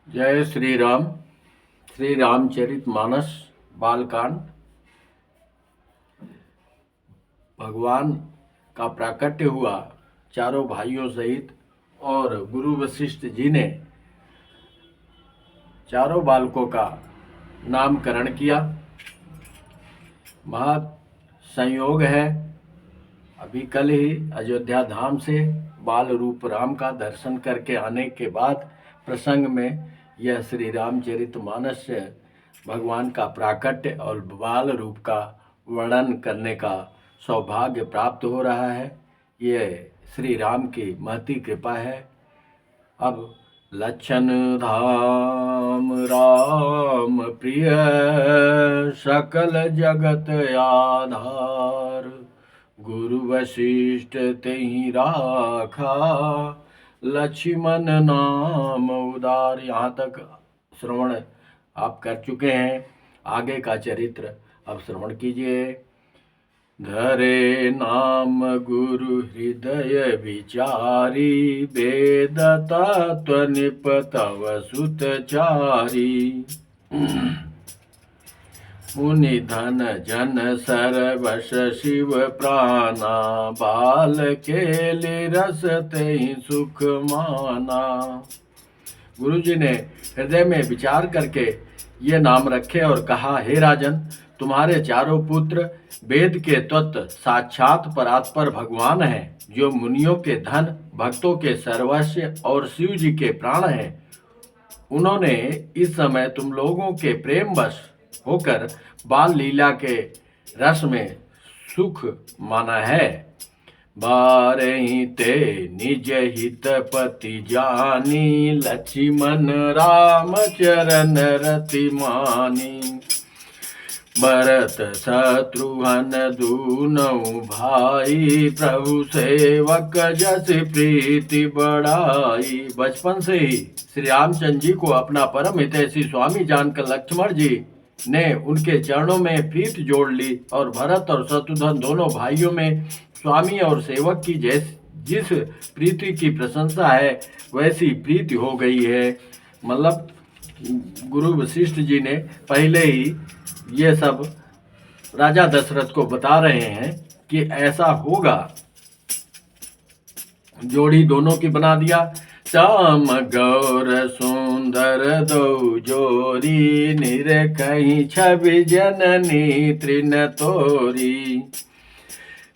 जय श्री राम। श्री रामचरित मानस बालकांड। भगवान का प्राकट्य हुआ चारों भाइयों सहित और गुरु वशिष्ठ जी ने चारों बालकों का नामकरण किया। महा संयोग है, अभी कल ही अयोध्या धाम से बाल रूप राम का दर्शन करके आने के बाद प्रसंग में यह श्री रामचरित मानस भगवान का प्राकट्य और बाल रूप का वर्णन करने का सौभाग्य प्राप्त हो रहा है। ये श्री राम की महती कृपा है। अब लक्षण धाम राम प्रिय सकल जगत आधार, गुरु वशिष्ठ तेहि राखा लक्ष्मण नाम उदार। यहाँ तक श्रवण आप कर चुके हैं। आगे का चरित्र अब श्रवण कीजिए। धरे नाम गुरु हृदय विचारी, वेद तत्व निप तव सुतचारी। मुनि धन जन सरवश शिव प्राणा, बाल केलि रस तेहि सुख माना। गुरु जी ने हृदय में विचार करके ये नाम रखे और कहा, हे राजन, तुम्हारे चारों पुत्र वेद के तत्व साक्षात परात्पर भगवान हैं, जो मुनियों के धन, भक्तों के सर्वस्व और शिव जी के प्राण हैं। उन्होंने इस समय तुम लोगों के प्रेमवश होकर बाल लीला के रस में सुख माना है। बारही ते निज हित पति जानी, लक्ष्मण राम चरण रति मानी। भरत शत्रुघ्न दूनौ भाई, प्रभु सेवक जस प्रीति बढ़ाई। बचपन से ही श्री रामचंद्र जी को अपना परम हितैषी स्वामी जानकर लक्ष्मण जी ने उनके चरणों में प्रीत जोड़ ली और भरत और शत्रुघ्न दोनों भाइयों में स्वामी और सेवक की जिस प्रीति की प्रशंसा है वैसी प्रीति हो गई है। मतलब गुरु वशिष्ठ जी ने पहले ही ये सब राजा दशरथ को बता रहे हैं कि ऐसा होगा। जोड़ी दोनों की बना दिया। श्याम गौर सुंदर दो जोरी, निरखहि छवि जननी तृण तोरी।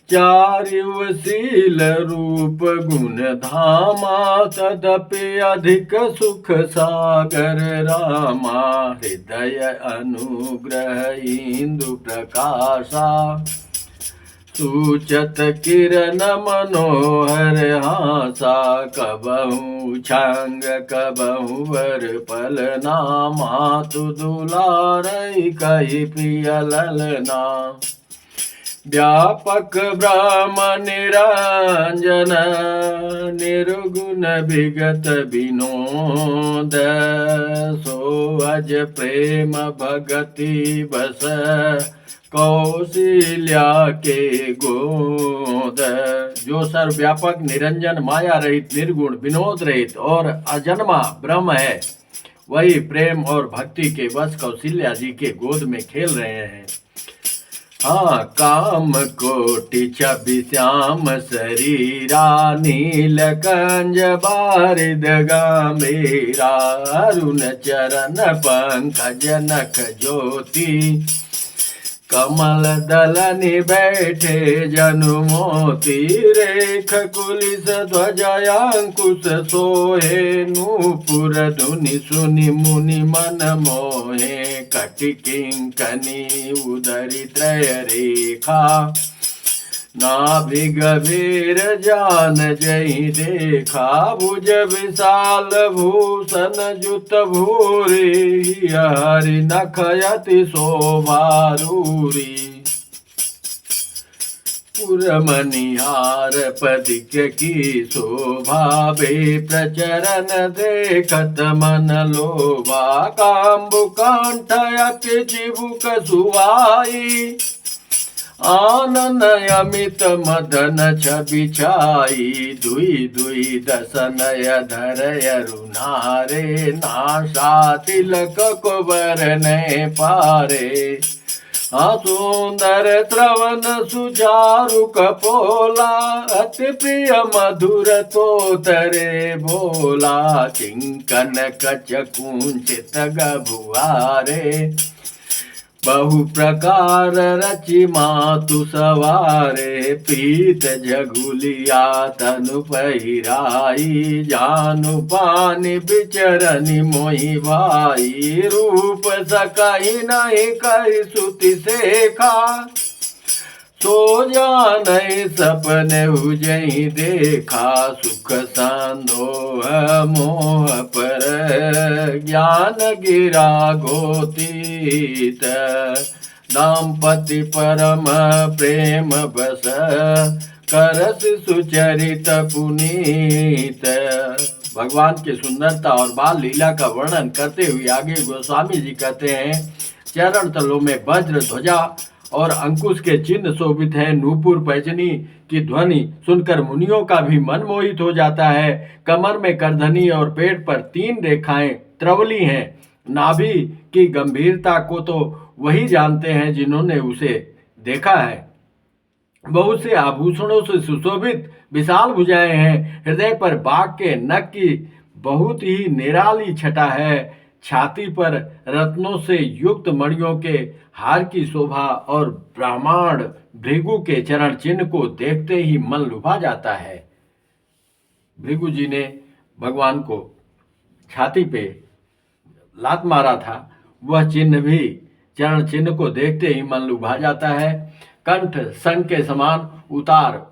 चारिवशील रूप गुण धामा, तदपि अधिक सुख सागर रामा। हृदय अनुग्रह इंदु प्रकाशा, सूचत किरण मनोहर हासा। कबहु छंग कबहु वर पल नामा, तु दुलारई कहि प्रिय ललना। व्यापक ब्रह्म निरंजन, निर्गुण विगत विनोद। सो अज प्रेम भगति बस, कौशल्या के गोद। जो सर्वव्यापक निरंजन माया रहित निर्गुण विनोद रहित और अजन्मा ब्रह्म है, वही प्रेम और भक्ति के वश कौशल्या जी के गोद में खेल रहे हैं। हाँ, काम कोटि छवि श्याम शरीरा, नील कंज बारिद गंभीरा। अरुण चरण पंकज नख ज्योति, कमल दलनि बैठे जनु मोती। रेख कुलिस ध्वजा अंकुश सोहे, नूपुर धुनि सुनि मुनि मन मोहे। कटि किंकनी उदरि त्रय रेखा, नाभि गभीर जान जहि देखा। भुज विशाल भूषण जुत भूरि, हरि नखयति शोभारूरी। पुरमनिहार पदिक की शोभा, बे प्रचरण देखत मन लोभा। काम्बु कांठ अति चिबुक सुहाई, आनन अमित मदन छवि छाई, दुई दुई दसनय धरय रुनारे, नाशा तिलक को बरने पारे। सुंदर श्रवण सुचारु कपोला, अति प्रिय मधुर तोतरे बोला, चिंकन कच कुंचित गभुआरे, बहु प्रकार रचि मातु सवारे, पीत झगुलिया तनु पहिराई, जानु पानी बिचरनि मोहि भाई, रूप सकहि नहीं कहि सुति सेखा, सो जानहि सपने उजहि देखा, सुख संदोह मोह पर, ज्ञान गिरा गोतीत, दाम्पति परम प्रेम बस, करस सुचरित पुनीत। भगवान की सुंदरता और बाल लीला का वर्णन करते हुए आगे गोस्वामी जी कहते हैं, चरण तलों में वज्र ध्वजा और अंकुश के चिन्ह शोभित हैं। नूपुर पैजनी की ध्वनि सुनकर मुनियों का भी मन मोहित हो जाता है। कमर में करधनी और पेट पर 3 रेखाएं त्रिवली हैं। नाभि की गंभीरता को तो वही जानते हैं जिन्होंने उसे देखा है। बहुत से आभूषणों से सुशोभित विशाल भुजाएं हैं। हृदय पर बाघ के नख की बहुत ही निराली छटा है। छाती पर रत्नों से युक्त मणियों के हार की शोभा और ब्राह्मण भृगु के चरण चिन्ह को देखते ही मन लुभा जाता है। भृगु जी ने भगवान को छाती पे लात मारा था, वह चिन्ह भी चरण चिन्ह को देखते ही मन लुभा जाता है। कंठ संग के समान उतार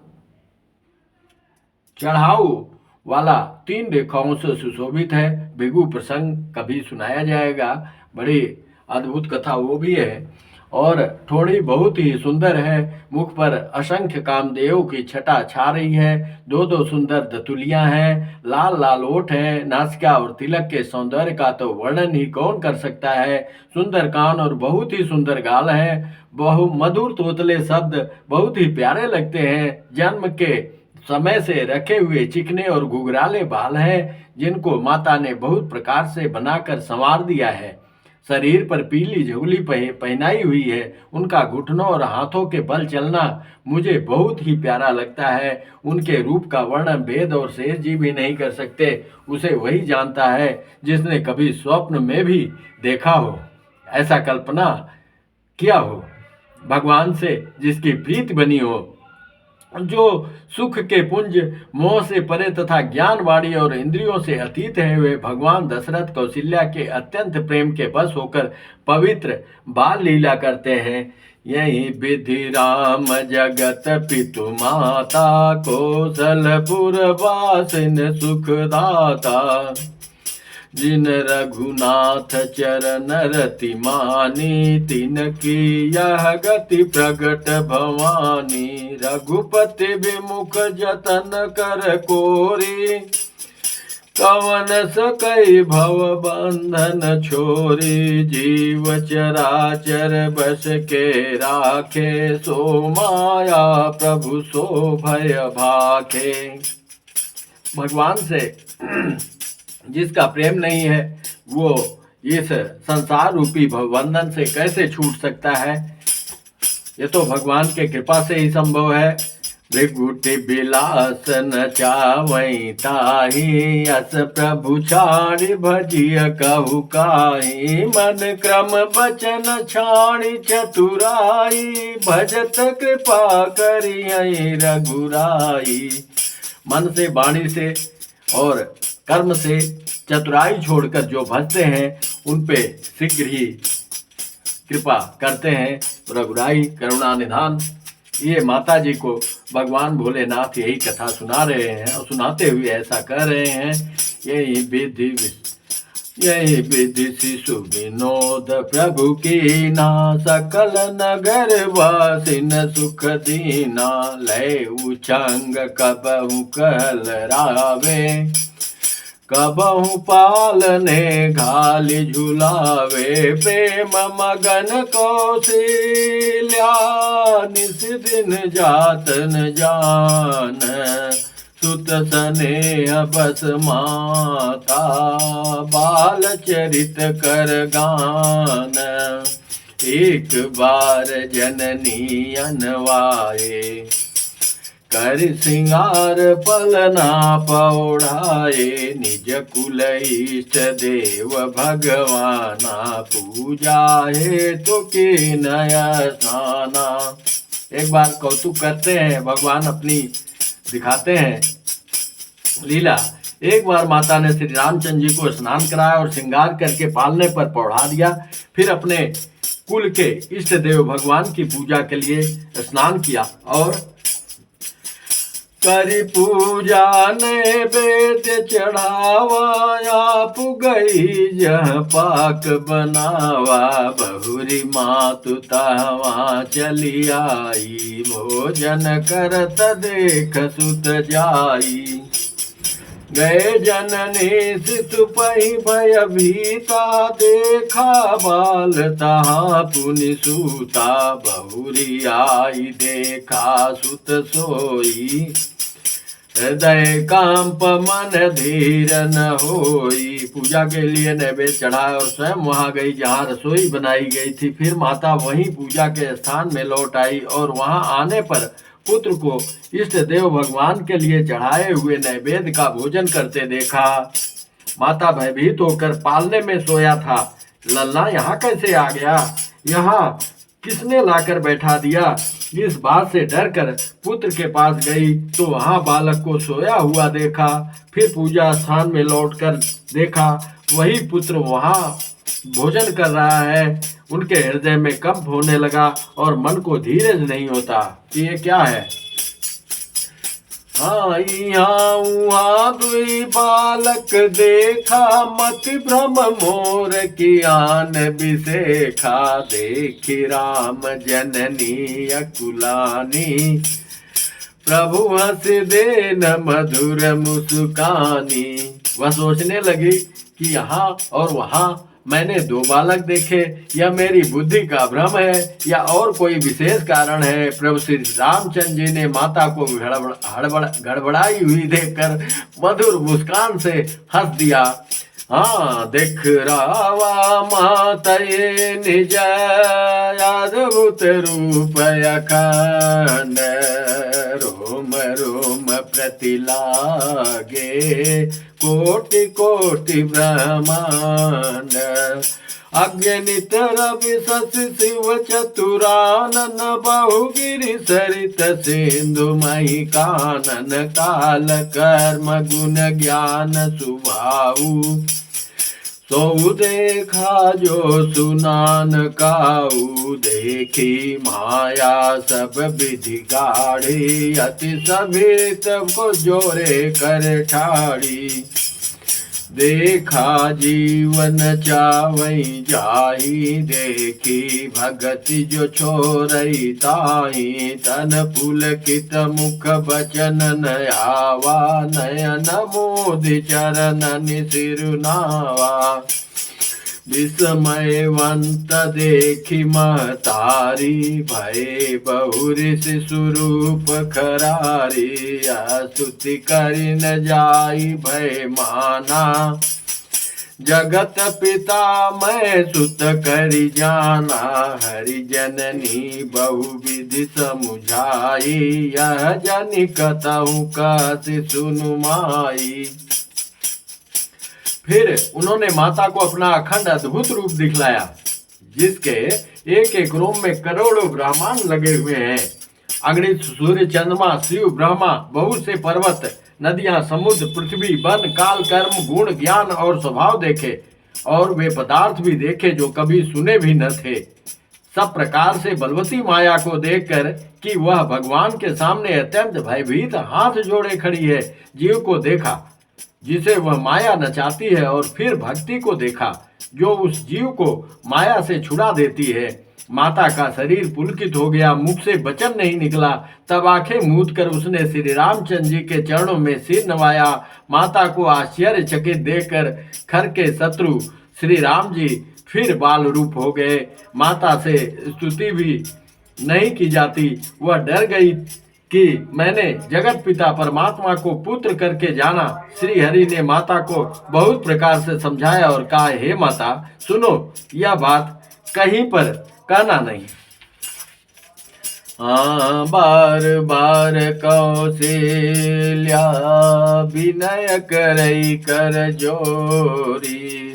चढ़ाऊ वाला 3 रेखाओं से सुशोभित है। भृगु प्रसंग कभी सुनाया जाएगा, बड़ी अद्भुत कथा वो भी है। और थोड़ी बहुत ही सुंदर है। मुख पर असंख्य कामदेव की छटा छा रही है। 2 सुंदर दतुलियां हैं। लाल लाल ओठ हैं। नासिका और तिलक के सौंदर्य का तो वर्णन ही कौन कर सकता है। सुंदर कान और बहुत ही सुंदर गाल हैं। बहु मधुर तोतले शब्द बहुत ही प्यारे लगते हैं। जन्म के समय से रखे हुए चिकने और घुघराले बाल हैं, जिनको माता ने बहुत प्रकार से बनाकर संवार दिया है। शरीर पर पीली झुगली पहनाई हुई है। उनका घुटनों और हाथों के बल चलना मुझे बहुत ही प्यारा लगता है। उनके रूप का वर्णन वेद और शेष जी भी नहीं कर सकते। उसे वही जानता है जिसने कभी स्वप्न में भी देखा हो, ऐसा कल्पना किया हो, भगवान से जिसकी प्रीति बनी हो, जो सुख के पुंज मोह से परे तथा ज्ञान वाणी और इंद्रियों से अतीत है। वे भगवान दशरथ कौशल्या के अत्यंत प्रेम के बस होकर पवित्र बाल लीला करते हैं। यही विधि राम जगत पितु माता, कौशलपुर वासिन सुखदाता, जिन रघुनाथ चरण रति मानी, तिनकी यह गति प्रगट भवानी। रघुपति विमुख जतन कर कोरी, कवन सकई भव बंधन छोरी। जीव चराचर बस के राखे, सो माया प्रभु सो भय भाखे। भगवान से जिसका प्रेम नहीं है, वो इस संसार रूपी भवबंधन से कैसे छूट सकता है। ये तो भगवान के कृपा से ही संभव है। भृगुटि बिलास न चावई ताही, अस प्रभु छाड़ी भजिय कहु काही। मन क्रम बचन छाड़ी चतुराई, भजत कृपा करियै रघुराई। मन से, वाणी से और कर्म से चतुराई छोड़कर जो भजते हैं, उन पे शीघ्र ही कृपा करते हैं। रघुराई करुणा निधान। ये माता जी को भगवान भोलेनाथ यही कथा सुना रहे हैं और सुनाते हुए ऐसा कह रहे हैं, यही विधि शिशु विनोद प्रभु की ना, सकल नगर वासिन सुख दीना। लय उचंग कबहु कहल रावे, कबहु पालने घाली झुलावे, प्रेम मगन कौशल्या, निस दिन जातन जान, सुत स्नेह बस माता, बाल चरित कर गान, एक बार जननी अनवाए, कर सिंगार पलना पौढ़ाए, निज कुल इष्ट देव भगवाना, पूजा है तो के नया स्नाना। एक बार कौतुक करते हैं भगवान, अपनी दिखाते हैं लीला। एक बार माता ने श्री रामचंद्र जी को स्नान कराया और श्रृंगार करके पालने पर पौढ़ा दिया। फिर अपने कुल के इष्ट देव भगवान की पूजा के लिए स्नान किया और करी पूजा नैवेद्य चढ़ावा, आप गई जह पाक बनावा, बहुरी मातु तावा चली आई, भोजन करत देख सुत जाई, गए जननी सितु पहि भय भीता, देखा बाल तहाँ पुनि सूता, बहुरी आई देखा सुत सोई, हृदय कांप मन धीर न होई। पूजा के लिए नैवेद्य चढ़ाया और स्वयं वहां गई जहां रसोई बनाई गई थी। फिर माता वहीं पूजा के स्थान में लौट आई और वहां आने पर पुत्र को इष्ट देव भगवान के लिए चढ़ाए हुए नैवेद्य का भोजन करते देखा। माता भयभीत होकर पालने में सोया था, लल्ला यहाँ कैसे आ गया, यहाँ किसने लाकर बैठा दिया। इस बात से डरकर पुत्र के पास गई तो वहां बालक को सोया हुआ देखा। फिर पूजा स्थान में लौटकर देखा वही पुत्र वहां भोजन कर रहा है। उनके हृदय में कंप होने लगा और मन को धीरज नहीं होता कि ये क्या है। हाँ यहाँ दुई बालक देखा, मति भ्रम मोर की आन बिसेखा, देखी राम जननी अकुलानी, प्रभु हंस देन मधुर मुस्कानी। वह सोचने लगी कि यहाँ और वहाँ मैंने दो बालक देखे, या मेरी बुद्धि का भ्रम है या और कोई विशेष कारण है। प्रभु श्री रामचंद्र जी ने माता को गड़बड़ाई हुई देखकर मधुर मुस्कान से हंस दिया। हाँ देख रावा मातये निज अद्भुत रूप अखंड, रोम रोम प्रति लागे कोटि कोटि ब्रह्मांड। अग्नित रवि शशि शिव चतुरानन, बहुगिरि सरित सिंधु मही कानन, काल कर्म गुण ज्ञान सुभाऊ, सो देखा जो सुनान काऊ। देखी माया सब विधि गाढ़ी, अति सभित को जोरे कर ठाड़ी। देखा जीवन चावई जाही, देखी भगति जो छोरई ताही। तन पुलकित मुख बचन नयावा, नयन मोदि चरण सिरुनावा। विस्मयवंत देखी महतारी, भय बहुरि स्वरूप खरारी। स्तुति करि न जाई भय माना, जगत पिता मैं सुत करि जाना। हरि जननी बहुविधि समुझाई, यह जनि कतहु कथि सुनु माई। फिर उन्होंने माता को अपना अखंड अद्भुत रूप दिखलाया, जिसके एक एक रोम में करोड़ों ब्रह्मांड लगे हुए हैं। अग्नि सूर्य चंद्रमा शिव ब्रह्मा, बहुत से पर्वत नदियां समुद्र पृथ्वी वन काल कर्म गुण ज्ञान और स्वभाव देखे, और वे पदार्थ भी देखे जो कभी सुने भी न थे। सब प्रकार से बलवती माया को देखकर कि वह भगवान के सामने अत्यंत भयभीत हाथ जोड़े खड़ी है, जीव को देखा जिसे वह माया नचाती है, और फिर भक्ति को देखा जो उस जीव को माया से छुड़ा देती है। माता का शरीर पुलकित हो गया, मुख से वचन नहीं निकला। तब आंखें मूंद कर उसने श्री रामचंद्र जी के चरणों में सिर नवाया। माता को आश्चर्यचकित देखकर खर के शत्रु श्री राम जी फिर बाल रूप हो गए। माता से स्तुति भी नहीं की जाती। वह डर गई कि मैंने जगत पिता परमात्मा को पुत्र करके जाना। श्री हरि ने माता को बहुत प्रकार से समझाया और कहा, हे माता सुनो, यह बात कहीं पर कहना नहीं। बार बार कौशल्या विनय करई कर जोरी,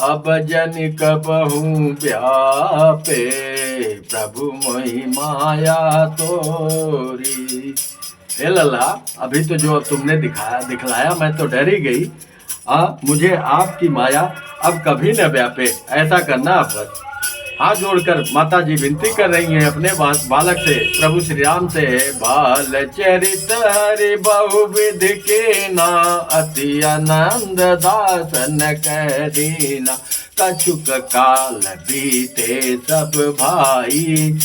अब जन कबहू व्यापे प्रभु मोहि माया तोरी। हे लल्ला, अभी तो जो तुमने दिखलाया मैं तो डर ही गई। मुझे आपकी माया अब कभी न व्यापे, ऐसा करना आप बस। हाथ जोड़कर माता जी विनती कर रही हैं अपने बालक से, प्रभु श्री राम से। बाल चरित हरि बहुविध के ना, अति आनंद दासन कह दीना। कछुक काल बीते सब भाई,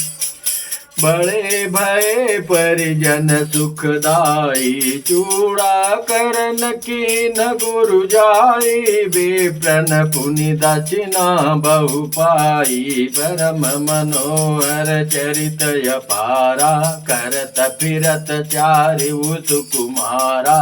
बड़े भय परिजन सुखदाई। चूड़ा करन कीन गुरु जाई, विप्रन पुनि दक्षिणा बहु पाई। परम मनोहर चरित अपारा, करत फिरत चारिउ सुकुमारा।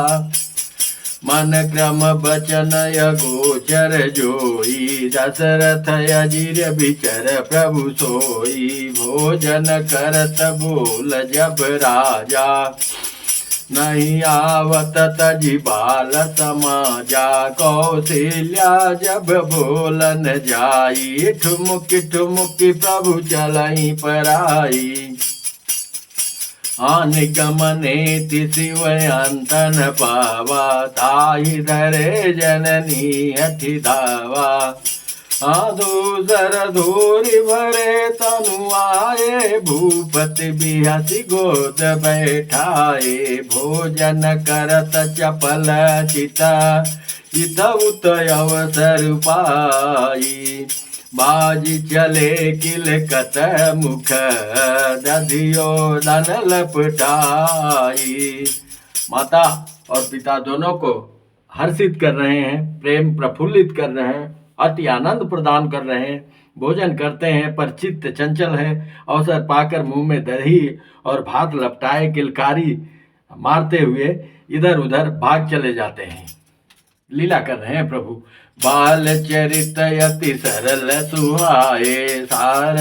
मन क्रम बचन गोचर जोई, दशरथ अजिर विचर प्रभु सोई। भोजन करत बोल जब राजा, नहीं आवत तजि बाल समाजा। कौशल्या जब बोलन जाई, ठुमुक ठुमुक प्रभु चलई पराई। निगमनेति शिव अंतन पावा, ताहि धरे जननी हठि धावा। दूसर धूरि भरे तनु आए, भूपति बिहसि गोद बैठाए। भोजन करत चपल चिता, इत उत अवसर पाई। बाजी चले किलकत मुख, दधियो दन लपटाई। माता और पिता दोनों को हर्षित कर रहे हैं, प्रेम प्रफुल्लित कर रहे हैं, अति आनंद प्रदान कर रहे हैं। भोजन करते हैं पर चित्त चंचल है। अवसर पाकर मुंह में दही और भात लपटाए किलकारी मारते हुए इधर उधर भाग चले जाते हैं। लीला कर रहे हैं प्रभु। बाल चरित अति सरल सुहाए, सार